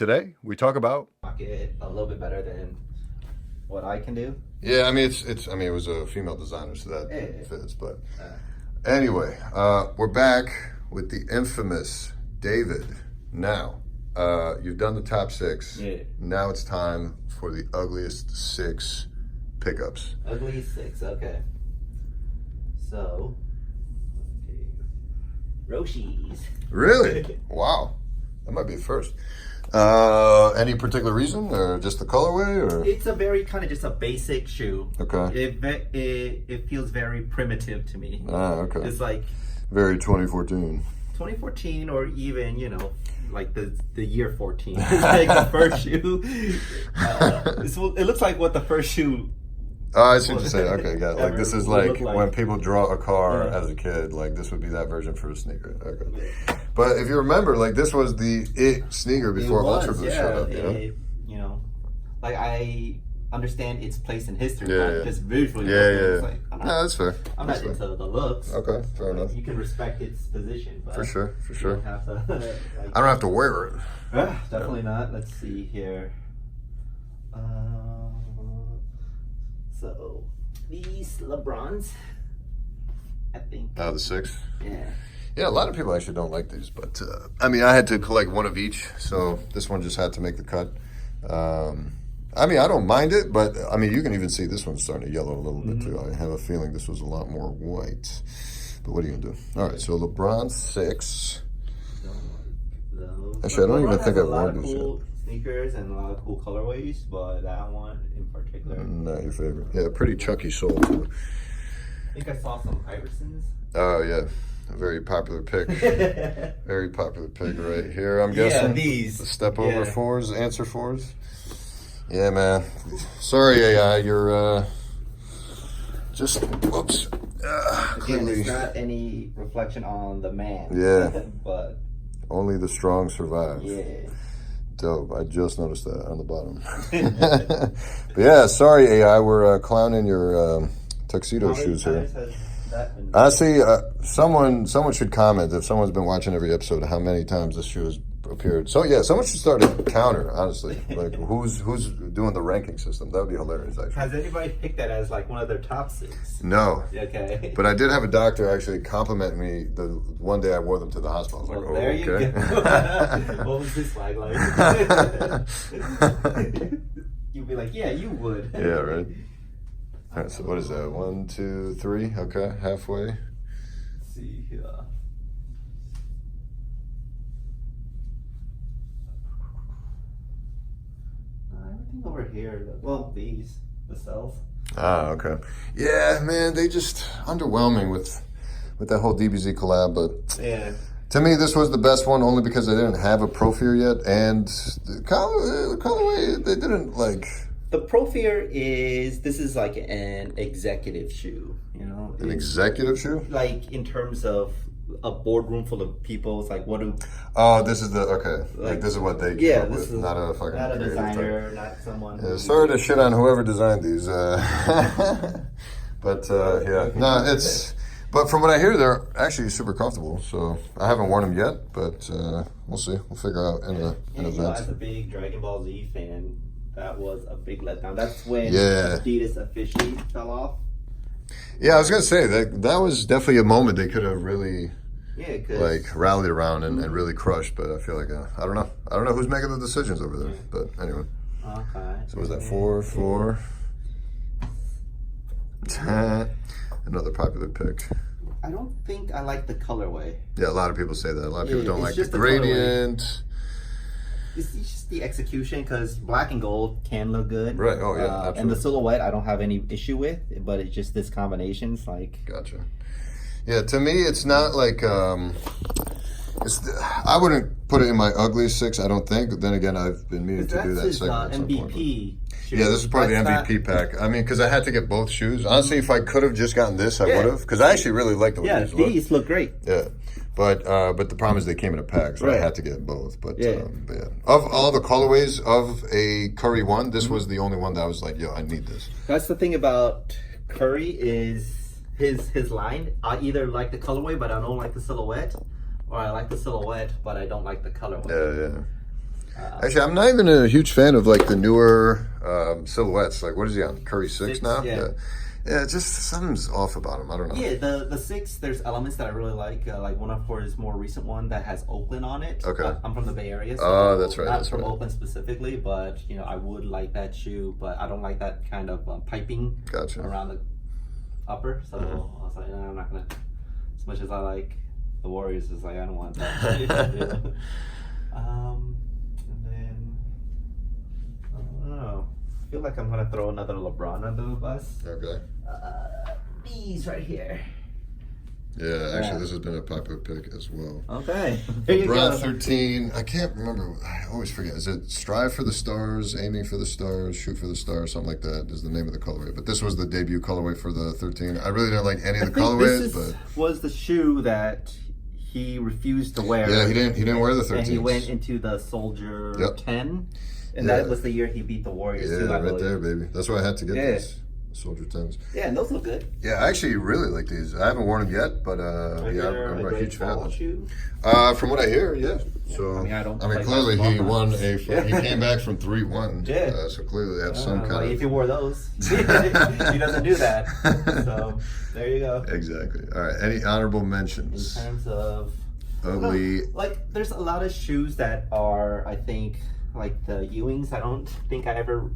Today we talk about. Pocket a little bit better than what I can do. Yeah, I mean it was a female designer, so that fits. But anyway, we're back with the infamous David. Now, you've done the top six. Yeah. Now it's time for the ugliest six pickups. Ugly six, okay. So, okay. Roshi's. Really? Wow, that might be the first. Any particular reason, or just the colorway, or? It's a very kind of just a basic shoe. Okay. It feels very primitive to me. Okay. It's like Very 2014. 2014, or even like the year 14. It's like the first shoe. It looks like what the first shoe. Oh, I see what you're saying. Okay, got it. Like this is like like when people draw a car as a kid. Like this would be that version for a sneaker. Okay. But if you remember, like this was the sneaker before Ultra Boost showed up. Like I understand its place in history, Yeah, but yeah. just visually, Yeah. like, No, that's fair. I'm That's not fair. into the looks. Okay, fair enough. You can respect its position, but For sure. you don't have to. I don't have to wear it. Definitely not. Let's see here. So these LeBrons, I think. The six. Yeah. Yeah, a lot of people actually don't like these, but I mean, I had to collect one of each, so this one just had to make the cut. I mean, I don't mind it, but I mean, you can even see this one's starting to yellow a little bit too. I have a feeling this was a lot more white, but what are you gonna do? All right, so LeBron 6. Actually, I don't even think I've worn these yet. Sneakers and a lot of cool colorways, but that one in particular. Not your favorite. Yeah, pretty chunky sole too. I think I saw some Iversons. Oh yeah, a very popular pick. Very popular pick right here. I'm guessing. Yeah, these. The step over fours, answer fours. Yeah, man. Sorry, AI. You're just whoops. Again, it's not any reflection on the man. Yeah. But only the strong survive. yeah. Dope. I just noticed that on the bottom. But yeah, sorry, AI. We're clowning your tuxedo shoes here. Honestly, someone should comment if someone's been watching every episode how many times this shoe has appeared. So yeah, someone should start a counter. Honestly, like who's doing the ranking system? That would be hilarious. Actually, Has anybody picked that as like one of their top six? no. Okay. But I did have a doctor actually compliment me the one day I wore them to the hospital. I was like, Well, there you okay. go. What was this swag like? You'd be like, yeah, you would. Yeah, right. All right, so what is that? 1, 2, 3. Okay, halfway. Let's see here. Everything over here. Well, the cells. Okay. Yeah, man, they just underwhelming with that whole DBZ collab. But Yeah. to me, this was the best one only because they didn't have a Pro Fear yet, and the colorway they didn't like. The Pro Fear this is like an executive shoe, An executive shoe? Like in terms of a boardroom full of people, it's like what do Oh, this is like this is what they came up this with, is not a fucking not a creative type. designer, not someone. Yeah, sorry to shit on whoever designed these, but yeah, no, it's. But from what I hear, they're actually super comfortable. So I haven't worn them yet, but we'll see. We'll figure out in event. As a big Dragon Ball Z fan, that was a big letdown. That's when Yeah. Adidas officially fell off. Yeah, I was gonna say that was definitely a moment they could have really Yeah, because like rallied around and really crushed. But I feel like I don't know who's making the decisions over there. But anyway, okay. so was that 4? Another popular pick. I don't think I like the colorway. Yeah, a lot of people say that. A lot of people don't it's like the just the colorway. gradient. It's just the execution, because black and gold can look good. Right. Oh yeah. And Absolutely. the silhouette, I don't have any issue with, but it's just this combination. It's like Gotcha. Yeah, to me, it's not like I wouldn't put it in my ugly six. I don't think. But then again, I've been meaning to do that his segment at some point. MVP. shoe. Yeah, this is part of the That's MVP pack. I mean, because I had to get both shoes. Honestly, if I could have just gotten this, I would have. Because I actually really like the way Yeah, these look. these look great. Yeah. But the problem is they came in a pack, so I Right. had to get both. But Yeah. yeah, of all the colorways of a Curry one, this was the only one that I was like, yo, I need this. That's the thing about Curry is his line. I either like the colorway, but I don't like the silhouette, or I like the silhouette, but I don't like the colorway. Yeah, yeah. Actually, I'm not even a huge fan of like the newer silhouettes. Like, what is he on? Curry 6 now? Yeah, just something's off about him. I don't know. Yeah, the 6, there's elements that I really like one of his more recent one that has Oakland on it. Okay. I'm from the Bay Area, so oh, that's right. Not that's from right. Oakland specifically, but I would like that shoe, but I don't like that kind of piping Gotcha. around the upper. So I was like, no, I'm not gonna. As much as I like the Warriors, it's like I don't want that. And then I don't know. I feel like I'm gonna throw another LeBron under the bus. Okay. These right here. Yeah, actually, this has been a popular pick as well. Okay. There you LeBron go. 13. I can't remember. I always forget. Is it Strive for the Stars, Aiming for the Stars, Shoot for the Stars, something like that is the name of the colorway. But this was the debut colorway for the 13. I really didn't like any of the colorways, but was the shoe that he refused to wear. yeah, he didn't wear the 13. And he went into the Soldier 10. And Yeah. that was the year he beat the Warriors too, Yeah, I right believe. there, baby. That's why I had to get Yeah. these Soldier 10s. Yeah, and those look good. Yeah, I actually really like these. I haven't worn them yet, but yeah, I'm a huge fan of them. Shoe. From what I hear, yeah. So I mean, play clearly basketball, he but- won Yeah. He came back from 3-1. Yeah. So clearly they have some kind Like of. if he wore those, he doesn't do that. So there you go. Exactly. All right. Any honorable In mentions? terms of Ugly. like there's a lot of shoes that are, I think, like the Ewings, I don't think I ever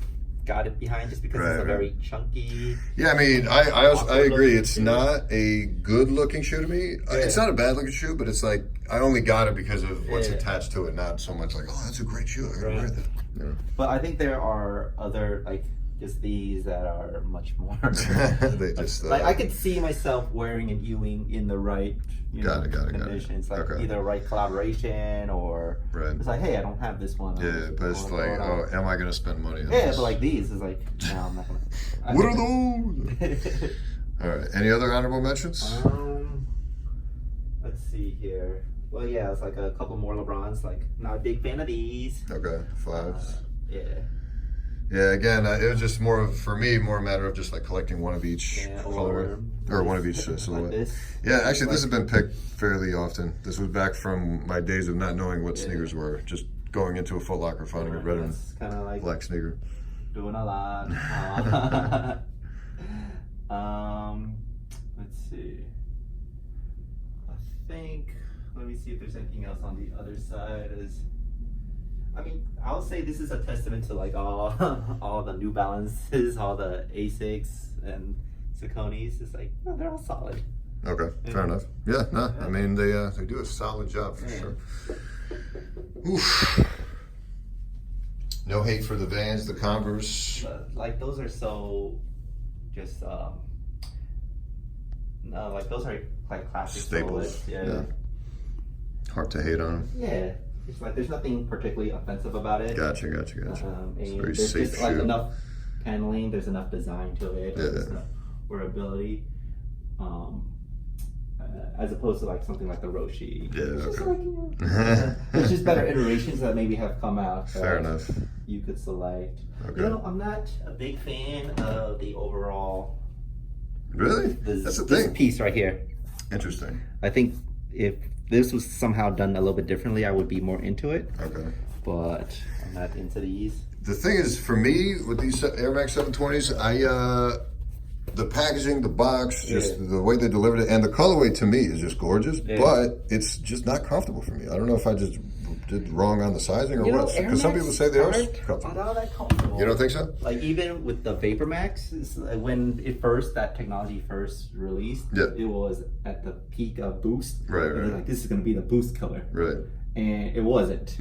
got it behind just because it's a Right. very chunky. Yeah, I mean, I agree. looking It's shoe. not a good looking shoe to me. Yeah. It's not a bad looking shoe, but it's like I only got it because of what's Yeah. attached to it, not so much like, oh, that's a great shoe. I gotta wear that. Yeah. But I think there are other like just these that are much more. They just like I could see myself wearing an Ewing in the right Got it. conditions, like Okay. either right collaboration or Right. it's like, hey, I don't have this one. Yeah, but it's like, oh, am I gonna spend money on yeah, this? but like these is like, no, I'm not gonna. What are those? All right. Any other honorable mentions? Let's see here. Well, yeah, it's like a couple more LeBrons. Like, not a big fan of these. Okay, 5s. Yeah. Yeah, again, it was just more of, for me, more a matter of just like collecting one of each Yeah, colorway. Or one of each silhouette. Like this. Yeah, actually, this has been picked fairly often. This was back from my days of not knowing what sneakers were. Just going into a Foot Locker, finding a red and That's kind of like black sneaker. doing a lot. Let's see. I think. Let me see if there's anything else on the other side. I mean, I'll say this is a testament to like all the New Balances, all the Asics and Sauconys. It's like, no, they're all solid. Okay, fair enough. Yeah, no, I mean, they do a solid job for sure. Oof. No hate for the Vans, the Converse. But, like those are so just no, like those are like classic Staples. silhouettes. Yeah. Hard to hate on them. Yeah, it's like there's nothing particularly offensive about it. Gotcha. And It's a very there's safe just like shoe. enough paneling. There's enough design to it. Yeah. There's enough wearability. As opposed to like something like the Roshi. Yeah, It's just okay. like, there's just better iterations that maybe have come out. that Fair enough. You could select. Okay. I'm not a big fan of the overall. Really? This That's the thing. piece right here. Interesting. I think if this was somehow done a little bit differently, I would be more into it. Okay. But I'm not into these. The thing is, for me, with these Air Max 720s, the packaging, the box, just the way they delivered it, and the colorway to me is just gorgeous, but it's just not comfortable for me. I don't know if I just did wrong on the sizing or what. Because some people say they are comfortable. Not all that comfortable. You don't think so? Like even with the Vapor Max, when that technology first released, Yeah. it was at the peak of Boost. Right, And they're right. like, this is going to be the Boost color. Right. And it wasn't.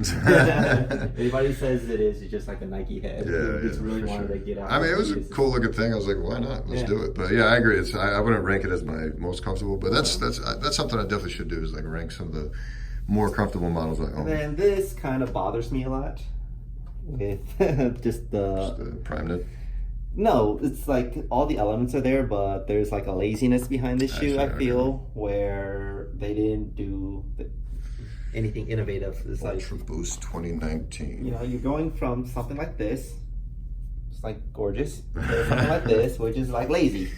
Anybody says it is, it's just like a Nike head. Yeah, Just really for wanted sure. to get out. I mean, it was a It's- cool looking thing. I was like, why not? Let's do it. But yeah, I agree. I wouldn't rank it as my most comfortable, but that's something I definitely should do, is like rank some of the more comfortable models I own. And this kind of bothers me a lot with just the Prime Knit. no, it's like all the elements are there, but there's like a laziness behind this shoe. Actually, I feel where they didn't do anything innovative. It's like, Ultra Boost 2019. you're going from something like this, just like gorgeous. There's something like this, which is like lazy.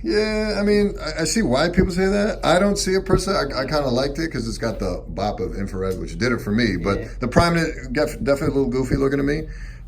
Yeah, I mean, I see why people say that. I don't see it per se. I kind of liked it because it's got the bop of infrared, which did it for me. But Yeah. the Prime definitely a little goofy looking to me.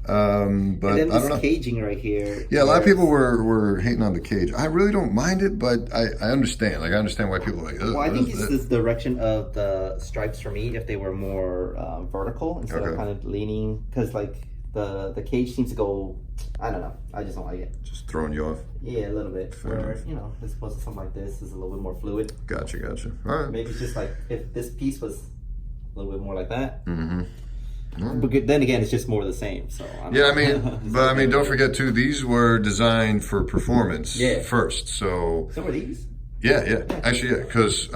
But And then I don't this know. caging right here. Yeah, a lot of people were hating on the cage. I really don't mind it, but I understand. Like, I understand why people are like, ugh, Well, I what think is it's this? the direction of the stripes for me. If they were more vertical instead Okay. of kind of leaning, because like the cage seems to go. I don't know. I just don't like it. Just throwing you off. Yeah, a little bit. Fair Where enough. as opposed to something like this is a little bit more fluid. Gotcha. All right. Maybe it's just like if this piece was a little bit more like that. Mm-hmm. But then again, it's just more of the same. So I don't Yeah, I know. mean, don't forget too. These were designed for performance Yeah. first. So So are these? yeah, actually, yeah, because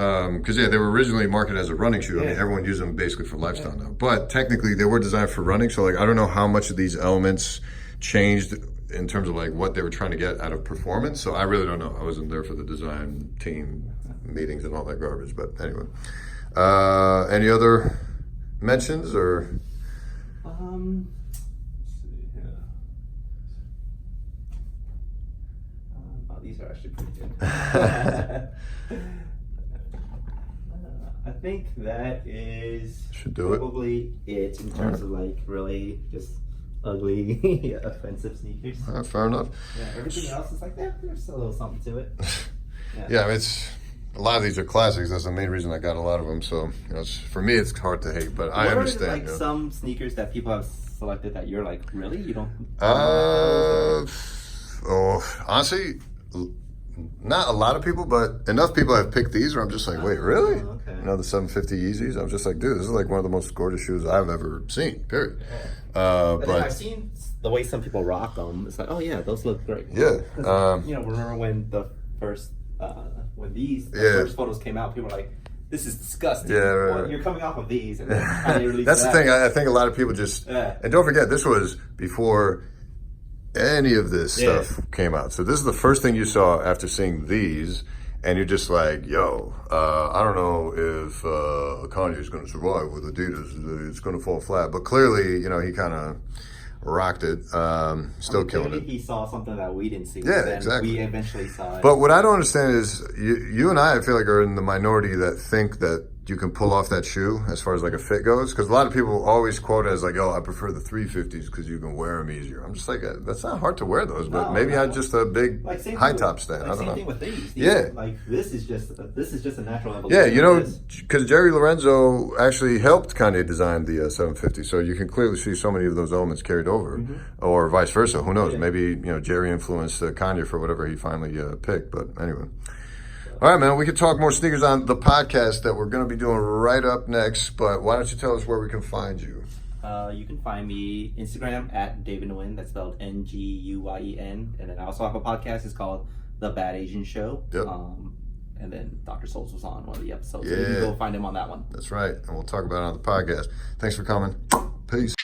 they were originally marketed as a running shoe. I mean, Yeah. everyone uses them basically for lifestyle now. But technically, they were designed for running. So like, I don't know how much of these elements changed in terms of like what they were trying to get out of performance. So I really don't know. I wasn't there for the design team meetings and all that garbage. But anyway, any other mentions or? Let's see here. Oh, these are actually pretty good. I think that is Should do it. probably it in terms of like really just ugly, offensive sneakers. Fair enough. Yeah, everything else is like there's a little something to it. Yeah, I mean, a lot of these are classics. That's the main reason I got a lot of them. So for me, it's hard to hate, but I What understand. are like some sneakers that people have selected that you're like, really? You don't? Honestly, not a lot of people, but enough people have picked these where I'm just like, wait, really? Oh, okay. The 750 Yeezys. I'm just like, dude, this is like one of the most gorgeous shoes I've ever seen. Period. But then I've But seen the way some people rock them. It's like, oh yeah, those look great. yeah, 'Cause, remember when the first the first photos came out, people were like, "This is disgusting." Yeah, right. You're coming off of these, and then finally released that's the that. thing. I think a lot of people just and don't forget, this was before any of this stuff came out. So this is the first thing you saw after seeing these, and you're just like, yo, I don't know if Kanye is going to survive with Adidas. It's going to fall flat. But clearly, he kind of rocked it. Still killing Clearly it. He saw something that we didn't see. Yeah, then exactly. We eventually saw it. But what I don't understand is you and I feel like are in the minority that think that you can pull off that shoe as far as like a fit goes. Because a lot of people always quote it as like, oh, I prefer the 350s because you can wear them easier. I'm just like, that's not hard to wear those, but No, maybe no. I'm just a big Like same high thing top with, stand. like I don't same know. thing with these. Yeah. Like this is just a natural Yeah, evolution. because Jerry Lorenzo actually helped Kanye design the 750, so you can clearly see so many of those elements carried over, or vice versa. Who knows? Yeah. Maybe Jerry influenced Kanye for whatever he finally picked. But anyway, all right, man. We could talk more sneakers on the podcast that we're going to be doing right up next. But why don't you tell us where we can find you? You can find me Instagram at David Nguyen. That's spelled Nguyen. And then I also have a podcast. It's called The Bad Asian Show. Yep. And then Dr. Souls was on one of the episodes. So Yeah. you can go find him on that one. That's right, and we'll talk about it on the podcast. Thanks for coming. Peace.